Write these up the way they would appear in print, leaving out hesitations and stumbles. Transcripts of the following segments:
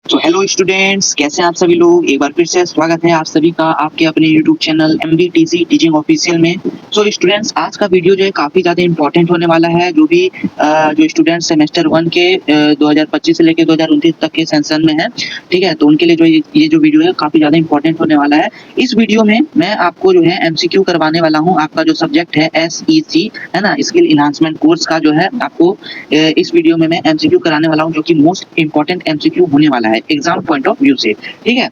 तो hello students, कैसे हैं आप सभी लोग। एक बार फिर से स्वागत है आप सभी का आपके अपने YouTube channel MDTC teaching official में। तो स्टूडेंट्स, आज का वीडियो जो है काफ़ी ज़्यादा इंपॉर्टेंट होने वाला है। जो भी जो स्टूडेंट्स सेमेस्टर 1 के 2025 से लेकर 2029 तक के सेशन में है, ठीक है, तो उनके लिए जो ये जो वीडियो है काफ़ी ज़्यादा इंपॉर्टेंट होने वाला है। इस वीडियो में मैं आपको जो है MCQ करवाने वाला हूँ। आपका जो सब्जेक्ट है SEC है ना, स्किल इन्हांसमेंट कोर्स का जो है आपको इस वीडियो में मैं MCQ कराने वाला हूँ, जो कि मोस्ट इंपॉर्टेंट MCQ होने वाला है एग्जाम पॉइंट ऑफ व्यू से। ठीक है,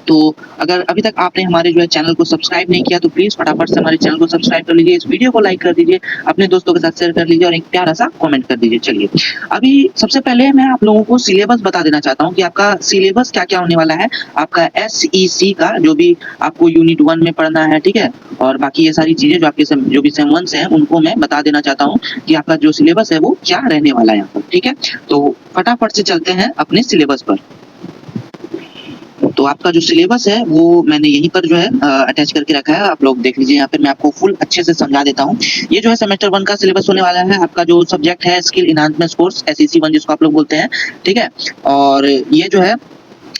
तो अगर अभी तक आपने हमारे जो है चैनल को सब्सक्राइब नहीं किया तो प्लीज फटाफट से हमारे चैनल को सब्सक्राइब कर लीजिए, इस वीडियो को लाइक कर दीजिए, अपने दोस्तों के साथ शेयर कर लीजिए और एक प्यारा सा कमेंट कर दीजिए। चलिए, अभी सबसे पहले मैं आप लोगों को सिलेबस बता देना चाहता हूँ कि आपका सिलेबस क्या क्या होने वाला है। आपका SEC का जो भी आपको यूनिट 1 में पढ़ना है, ठीक है, और बाकी ये सारी चीजें जो आपके जो भी सेम 1 से हैं उनको मैं बता देना चाहता हूँ कि आपका जो सिलेबस है वो क्या रहने वाला है यहाँ पर। ठीक है, तो फटाफट से चलते हैं अपने सिलेबस पर। तो आपका जो सिलेबस है वो मैंने यहीं पर जो है अटैच करके रखा है, आप लोग देख लीजिए। यहाँ पर मैं आपको फुल अच्छे से समझा देता हूँ। ये जो है सेमेस्टर 1 का सिलेबस होने वाला है। आपका जो सब्जेक्ट है स्किल इन्हांसमेंट कोर्स SEC 1 जिसको आप लोग बोलते हैं, ठीक है, और ये जो है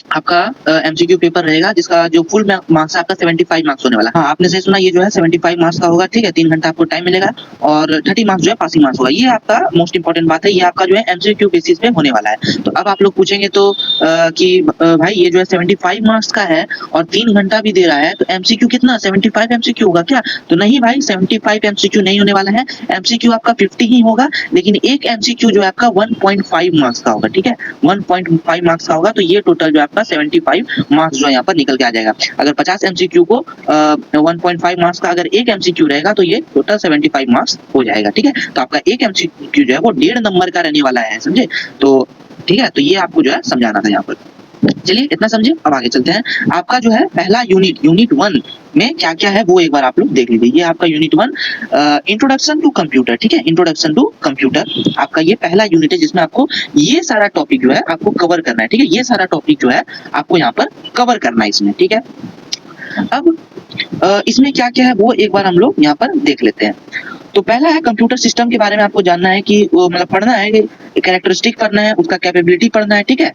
आपका MCQ पेपर रहेगा जिसका जो फुल मार्क्स है आपका 75 मार्क्स होने वाला है। हाँ, आपने सही सुना, ये जो है 75 मार्क्स का होगा। ठीक है, 3 घंटा आपको टाइम मिलेगा और 30 मार्क्स जो है पासिंग मार्क्स होगा। ये आपका मोस्ट इंपॉर्टेंट बात है, ये आपका जो है MCQ बेसिस पे होने वाला है। तो अब आप लोग पूछेंगे तो कि भाई ये जो है 75 मार्क्स का है और 3 घंटा भी दे रहा है, तो MCQ कितना 75 MCQ होगा क्या? तो नहीं भाई, 75 MCQ नहीं होने वाला है। MCQ आपका 50 ही होगा, लेकिन एक MCQ जो है आपका 1.5 मार्क्स का होगा। ठीक है, 1.5 मार्क्स का होगा, तो ये टोटल जो आपका 75 मार्क्स जो यहाँ पर निकल के आ जाएगा। अगर 50 MCQ को 1.5 मार्क्स का अगर एक MCQ रहेगा तो ये टोटल 75 मार्क्स हो जाएगा। ठीक है, तो आपका एक MCQ जो है वो 1.5 नंबर का रहने वाला है, समझे? तो ठीक है, तो ये आपको जो है समझाना था यहाँ पर। चलिए, इतना समझे, अब आगे चलते हैं। आपका जो है पहला यूनिट 1 में क्या क्या है वो एक बार आप लोग देख लीजिए। ये आपका यूनिट 1 इंट्रोडक्शन टू कंप्यूटर, ठीक है, इंट्रोडक्शन टू कंप्यूटर आपका ये पहला यूनिट है जिसमें आपको ये सारा टॉपिक जो है आपको कवर करना है। ठीक है, ये सारा टॉपिक जो है आपको यहाँ पर कवर करना है इसमें। ठीक है, अब इसमें क्या क्या है वो एक बार हम लोग यहाँ पर देख लेते हैं। तो पहला है कंप्यूटर सिस्टम के बारे में आपको जानना है कि वो मतलब पढ़ना है कि कैरेक्टरिस्टिक पढ़ना है, उसका कैपेबिलिटी पढ़ना है। ठीक है,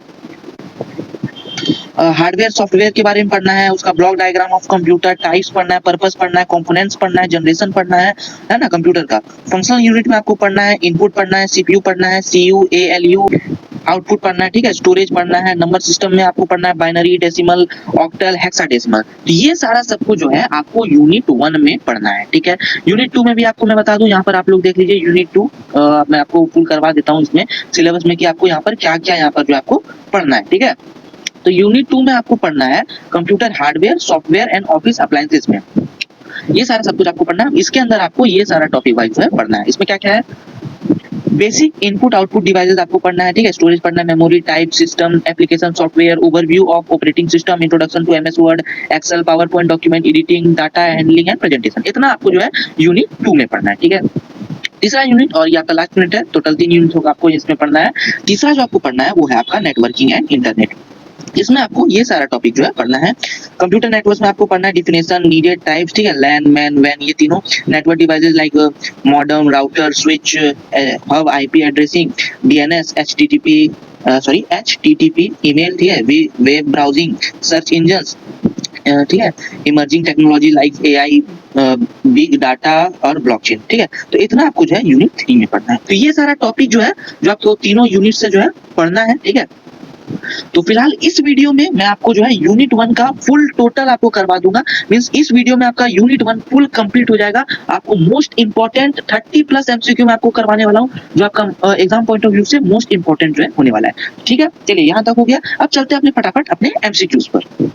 हार्डवेयर सॉफ्टवेयर के बारे में पढ़ना है, उसका block diagram of computer, types पढ़ना है, पर्पस पढ़ना है, कंपोनेंट्स पढ़ना है, जनरेशन पढ़ना है ना कंप्यूटर का। फंक्शनल यूनिट में आपको पढ़ना है, इनपुट पढ़ना है, CPU पढ़ना है, CU ALU आउटपुट पढ़ना है। ठीक है, स्टोरेज पढ़ना है, नंबर सिस्टम में आपको पढ़ना है बाइनरी, डेसिमल, ऑक्टल, हेक्साडेसिमल। तो ये सारा सब कुछ जो है आपको यूनिट 1 में पढ़ना है। ठीक है, यूनिट 2 में भी आपको मैं बता दूं, यहाँ पर आप लोग देख लीजिए यूनिट 2 मैं आपको फुल करवा देता हूँ इसमें सिलेबस में कि आपको यहाँ पर क्या क्या यहाँ पर जो आपको पढ़ना है। ठीक है, तो यूनिट 2 में आपको पढ़ना है computer hardware software and office appliances में। ये सारा सब कुछ आपको पढ़ना है। इसके अंदर आपको ये सारा टॉपिक वाइज है पढ़ना है। इसमें क्या क्या है, बेसिक इनपुट आउटपुट डिवाइसेस आपको पढ़ना है। ठीक है, स्टोरेज पढ़ना है, memory type, system, application, software, overview of operating system, introduction to MS Word, Excel, PowerPoint, document editing, data handling and presentation. इतना आपको जो है यूनिट 2 में पढ़ना है। ठीक है, तीसरा यूनिट और ये आपका लास्ट यूनिट है, टोटल 3 यूनिट होगा आपको इसमें पढ़ना है। तीसरा जो आपको पढ़ना है वो है आपका नेटवर्किंग एंड इंटरनेट। इसमें आपको ये सारा टॉपिक जो है पढ़ना है। कंप्यूटर नेटवर्क में आपको पढ़ना है डिफिनेशन, नीडेड टाइप्स, ठीक है, लैन मैन वैन, ये तीनों network devices like modem, router, switch, hub, IP addressing, DNS, HTTP, email, ठीक है, वेब ब्राउजिंग, सर्च इंजन्स, ठीक है, emerging technology like AI, big data और ब्लॉकचेन। ठीक है, तो इतना आपको जो है यूनिट 3 में पढ़ना है। तो ये सारा टॉपिक जो है जो आपको तीनों यूनिट से जो है पढ़ना है। ठीक है, तो फिलहाल इस वीडियो में मैं आपको जो है यूनिट 1 का फुल टोटल आपको करवा दूंगा। मींस इस वीडियो में आपका यूनिट 1 फुल कंप्लीट हो जाएगा। आपको मोस्ट इंपॉर्टेंट 30 प्लस MCQ मैं आपको करवाने वाला हूं, जो आपका एग्जाम पॉइंट ऑफ व्यू से मोस्ट इंपॉर्टेंट जो है होने वाला है। ठीक है, चलिए यहां तक हो गया। अब चलते हैं अपने फटाफट अपने MCQs पर।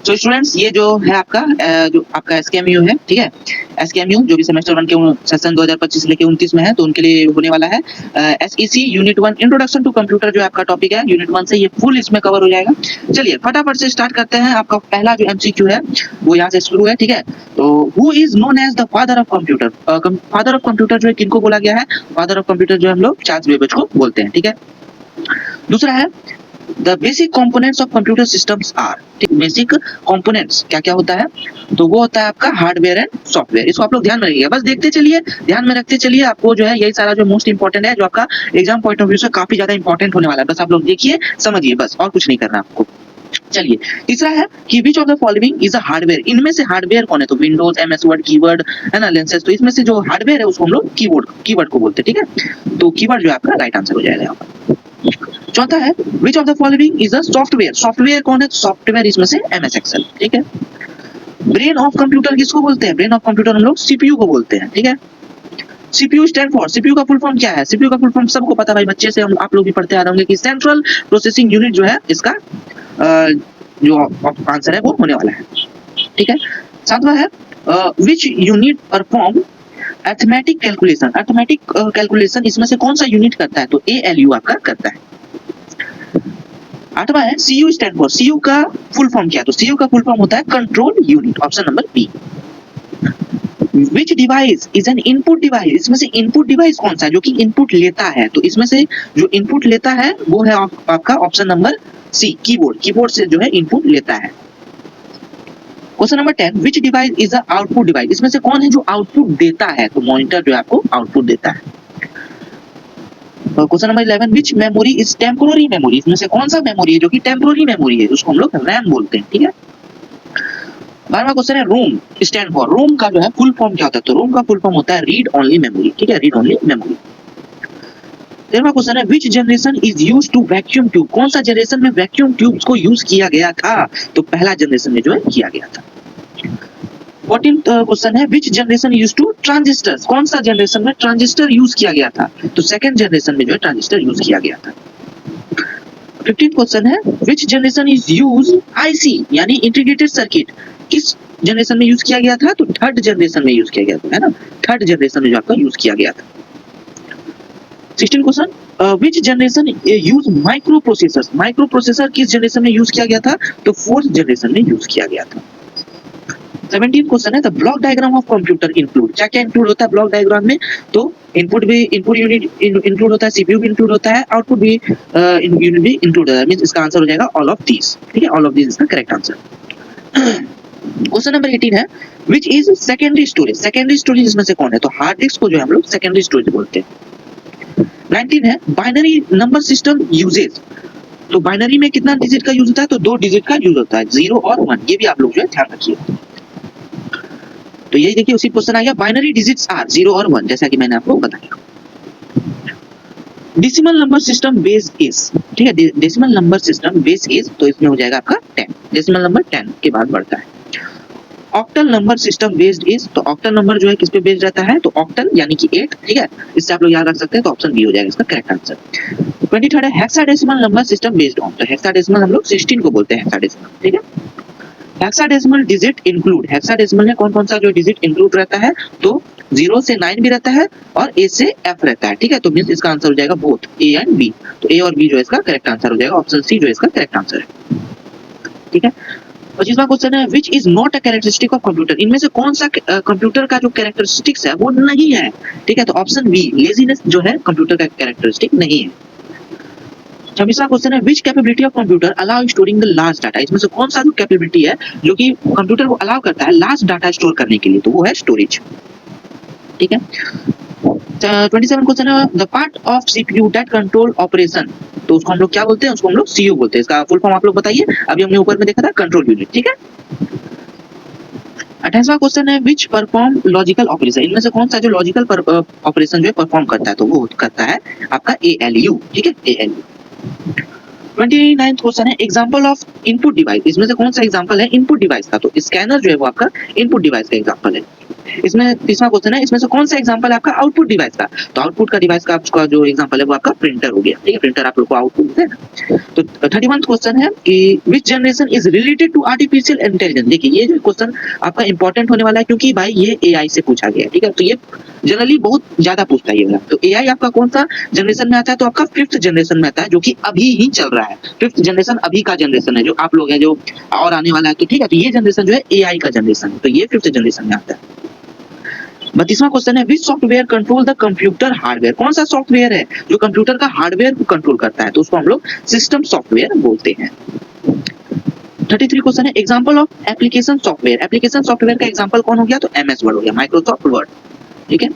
तो स्टूडेंट्स, ये जो है आपका जो आपका SKMU है, ठीक है, SKMU जो भी सेमेस्टर 1 के सेशन 2025 से लेके 29 में है, तो उनके लिए होने वाला है। SEC unit 1 introduction to computer जो आपका टॉपिक है यूनिट 1 से, ये फुल इसमें कवर हो जाएगा। चलिए फटाफट से स्टार्ट करते हैं। आपका पहला जो MCQ है वो यहाँ से शुरू है। ठीक है, तो who is known as the father of computer. Father of computer जो है किनको बोला गया है? फादर ऑफ कंप्यूटर जो हम लोग चार्ल्स बेबेज को बोलते हैं। ठीक है, दूसरा है the basic components of computer systems are, basic components क्या क्या होता है, तो वो होता है आपका हार्डवेयर एंड सॉफ्टवेयर। इसको आप लोग ध्यान में रखिएगा, बस देखते चलिए, ध्यान में रखते चलिए, आपको जो है यही सारा जो मोस्ट इंपॉर्टेंट है, जो आपका एग्जाम पॉइंट ऑफ व्यू से काफी ज्यादा इंपॉर्टेंट होने वाला है, बस आप लोग देखिए समझिए, बस और कुछ नहीं करना आपको। चलिए तीसरा है कि which of the following is a hardware, इनमें से हार्डवेयर कौन है, तो विंडोज, एमएस वर्ड, कीवर्ड है ना, लेंसेज, तो इसमें से जो हार्डवेयर है उसको हम लोग कीवर्ड को बोलते हैं, ठीक है, तो कीवर्ड जो है आपका राइट आंसर हो जाएगा यहाँ पर। चौथा है which of the following is a software, software कौन है, सॉफ्टवेयर इसमें से एमएस एक्सेल, ठीक है। ब्रेन ऑफ कंप्यूटर किसको बोलते हैं, ब्रेन ऑफ कंप्यूटर हम लोग सीपीयू को बोलते हैं, ठीक है। सीपीयू स्टैंड फॉर, सीपीयू का फुल फॉर्म क्या है, सीपीयू का फुल फॉर्म सबको पता भाई, बच्चे से हम आप लोग भी पढ़ते आ रहे होंगे कि सेंट्रल प्रोसेसिंग यूनिट जो है इसका जो आंसर है वो होने वाला है, ठीक है। सातवां है which unit perform arithmetic calculation, arithmetic calculation इसमें से कौन सा यूनिट करता है, तो एएलयू आपका करता है। आठवां है सीयू स्टैंड फॉर, सीयू का फुल फॉर्म क्या है, तो सीयू का फुल फॉर्म होता है control unit, option number B. Which device is an input device, इसमें से इनपुट डिवाइस कौन सा है जो कि इनपुट लेता है, तो इसमें से जो इनपुट लेता है वो है आपका option number C, keyboard, keyboard से जो है इनपुट लेता है। Question number 10 which device is a output device, इसमें से कौन है जो आउटपुट देता है, तो मॉनिटर जो है आपको आउटपुट देता है। Question number 11 which memory is temporary memory, इसमें से कौन सा मेमोरी है जो कि टेम्पोररी मेमोरी है, उसको हम लोग रैम बोलते हैं, ठीक है। 12वां क्वेश्चन है रोम स्टैंड फॉर, रोम का जो है फुल फॉर्म क्या होता है, तो रोम का फुल फॉर्म होता है रीड ओनली मेमोरी, ठीक है, रीड ओनली मेमोरी। 13वां क्वेश्चन है which generation is used to vacuum tube, कौन सा जनरेशन में वैक्यूम ट्यूब्स को यूज किया गया था, तो पहला जनरेशन में जो है किया गया था। 14th क्वेश्चन है which generation use to transistors, कौन सा जनरेशन में ट्रांजिस्टर यूज किया गया था, तो सेकंड जनरेशन में जो है ट्रांजिस्टर यूज किया गया था। 15th क्वेश्चन है which generation is use IC यानी इंटीग्रेटेड सर्किट, किस जनरेशन में यूज किया गया था, तो थर्ड जनरेशन में यूज किया गया था, है ना, थर्ड जनरेशन में जो आपका यूज किया गया था। 16 question which generation use micro processor, micro processor किस जनरेशन में यूज किया गया था, तो फोर्थ जनरेशन में यूज किया गया था। 17th क्वेश्चन है the block diagram of computer include, क्या क्या इंक्लूड होता है ब्लॉक डायग्राम में, तो इनपुट यूनिट इंक्लूड होता है, सीपीयू भी इंक्लूड होता है, आउटपुट भी यूनिट भी इंक्लूड होता है, मींस इसका आंसर हो जाएगा ऑल ऑफ दीस, ठीक है, ऑल ऑफ दीस इसका करेक्ट आंसर। क्वेश्चन नंबर 18 है which is secondary storage, secondary storage इसमें से कौन है, तो हार्ड डिस्क को जो है हम लोग सेकेंडरी स्टोरेज बोलते हैं। 19 है बाइनरी नंबर सिस्टम यूजेज, तो बाइनरी में कितना डिजिट का यूज होता है, तो 2 डिजिट का यूज होता है, 0 और 1, ये भी आप लोग जो है ध्यान रखिए। तो यही देखिए उसी क्वेश्चन आ गया, बाइनरी डिजिट्स आर 0 और 1, जैसा कि मैंने आपको बताया। Decimal number system base is, ठीक है, decimal number system base is, तो इसमें हो जाएगा आपका 10, डेसिमल नंबर 10 के बाद बढ़ता है। Octal number system based is, तो ऑक्टल नंबर जो है किस पे बेस्ड रहता है, तो ऑक्टल यानी कि 8, ठीक है, इससे आप लोग याद रख सकते हैं, तो ऑप्शन बी हो जाएगा इसका करेक्ट आंसर। 23rd है hexadecimal number system based on, तो हेक्साडेसिमल हम लोग 16 को बोलते हैं हेक्साडेसिमल, ठीक है। हेक्साडेसिमल डिजिट इंक्लूड, हेक्साडेसिमल में कौन कौन सा जो डिजिट इंक्लूड रहता है, तो 0 से 9 भी रहता है और A से F रहता है, ठीक है, तो मींस इसका आंसर हो जाएगा बोथ A एंड B, तो A और B जो है इसका करेक्ट आंसर हो जाएगा, ऑप्शन सी जो है इसका करेक्ट आंसर है, ठीक है। 25वां क्वेश्चन है which is not a characteristic of computer, इनमें से कौन सा कंप्यूटर का जो कैरेक्टरिस्टिक्स है वो नहीं है, ठीक है, तो ऑप्शन बी लेजीनेस जो है कंप्यूटर का कैरेक्टरिस्टिक नहीं है। 26वां क्वेश्चन है which capability of computer allow storing the large data, इसमें से कौन सा जो कैपेबिलिटी है जो कि कंप्यूटर को अलाउ करता है लार्ज डाटा स्टोर करने के लिए, तो वो है स्टोरेज, ठीक है। 27 क्वेश्चन है the part of CPU that control operation, तो उसको हम लोग क्या बोलते हैं, उसको हम लोग सीयू बोलते हैं, इसका फुल फॉर्म आप लोग बताइए, अभी हमने ऊपर में देखा था कंट्रोल यूनिट, ठीक है। 28वां क्वेश्चन है विच परफॉर्म लॉजिकल ऑपरेशन, इनमें से कौन सा जो लॉजिकल ऑपरेशन जो है परफॉर्म करता है, तो वो करता है आपका एएलयू, ठीक है, एएलयू। 29th क्वेश्चन है एग्जांपल ऑफ इनपुट डिवाइस, इसमें से कौन सा एग्जांपल है इनपुट डिवाइस का, तो स्कैनर जो है वो आपका इनपुट डिवाइस का एग्जांपल है। इसमें 30वां क्वेश्चन है इसमें से कौन सा एग्जांपल है आपका आउटपुट डिवाइस का, तो आउटपुट का डिवाइस का आपका जो एग्जांपल है वो आपका प्रिंटर हो गया, ठीक है, प्रिंटर आप लोग को आउटपुट है ना। तो 31st क्वेश्चन है कि which generation is related to artificial intelligence, देखिए ये जो क्वेश्चन आपका इंपॉर्टेंट होने वाला है क्योंकि भाई ये एआई से पूछा गया है, ठीक है, तो ये जनरली बहुत ज्यादा पूछता है ये वाला, तो एआई आपका कौन सा जनरेशन में आता है, तो आपका 5th जनरेशन में आता है, जो कि अभी ही चल रहा है, 5th जनरेशन अभी का जनरेशन है, जो आप लोग हैं जो और आने वाला है, तो ठीक है, तो ये जनरेशन जो है एआई का जनरेशन है, तो ये 5th जनरेशन में आता है। 32वां क्वेश्चन है विच software control the computer hardware, कौन सा सॉफ्टवेयर है जो कंप्यूटर का हार्डवेयर को कंट्रोल करता है, तो उसको हम लोग सिस्टम सॉफ्टवेयर बोलते हैं। 33 क्वेश्चन है example of application software, application software का एग्जांपल कौन हो गया, तो एमएस वर्ड हो गया, माइक्रोसॉफ्ट वर्ड, ठीक है।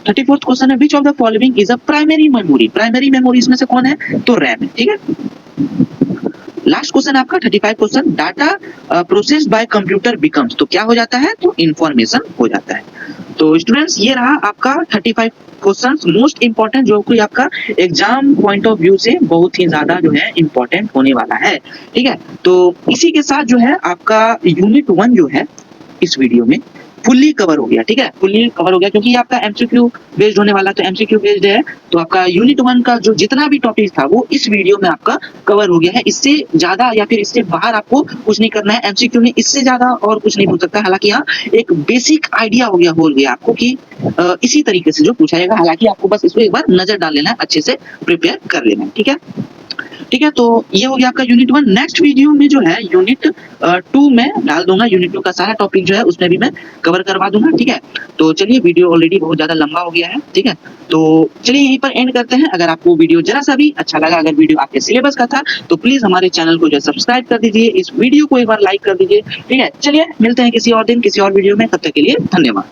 34th क्वेश्चन है which of the following is a primary memory, primary memory इसमें से कौन है, तो रैम है, ठीक है। लास्ट क्वेश्चन आपका 35 question data processed bye computer becomes, तो क्या हो जाता है, तो इंफॉर्मेशन हो जाता है। तो स्टूडेंट्स ये रहा आपका 35 क्वेश्चंस मोस्ट इंपॉर्टेंट, जो कि आपका एग्जाम पॉइंट ऑफ व्यू से बहुत ही ज्यादा जो है इंपॉर्टेंट होने वाला है, ठीक है। तो इसी के साथ जो है आपका यूनिट 1 जो है इस वीडियो में फुल्ली कवर हो गया, ठीक है, फुल्ली कवर हो गया, क्योंकि आपका एमसीक्यू बेस्ड होने वाला, तो एमसीक्यू बेस्ड है, तो आपका यूनिट 1 का जो जितना भी टॉपिक था वो इस वीडियो में आपका कवर हो गया है। इससे ज्यादा या फिर इससे बाहर आपको कुछ नहीं करना है, एमसीक्यू में इससे ज्यादा और कुछ नहीं पूछ सकता। हालांकि यहाँ एक बेसिक आइडिया हो गया, हो गया आपको कि इसी तरीके से जो पूछा जाएगा, हालांकि आपको बस इसको एक बार नजर डाल लेना है, अच्छे से प्रिपेयर कर लेना है, ठीक है। ठीक है, तो ये हो गया आपका यूनिट 1। नेक्स्ट वीडियो में जो है यूनिट 2 में डाल दूंगा, यूनिट 2 का सारा टॉपिक जो है उसमें भी मैं कवर करवा दूंगा, ठीक है। तो चलिए, वीडियो ऑलरेडी बहुत ज्यादा लंबा हो गया है, ठीक है, तो चलिए यहीं पर एंड करते हैं। अगर आपको वीडियो जरा सा भी अच्छा लगा, अगर वीडियो आपके सिलेबस का था, तो प्लीज हमारे चैनल को जो सब्सक्राइब कर दीजिए, इस वीडियो को एक बार लाइक कर दीजिए, ठीक है। चलिए मिलते हैं किसी और दिन किसी और वीडियो में, तब तक के लिए धन्यवाद।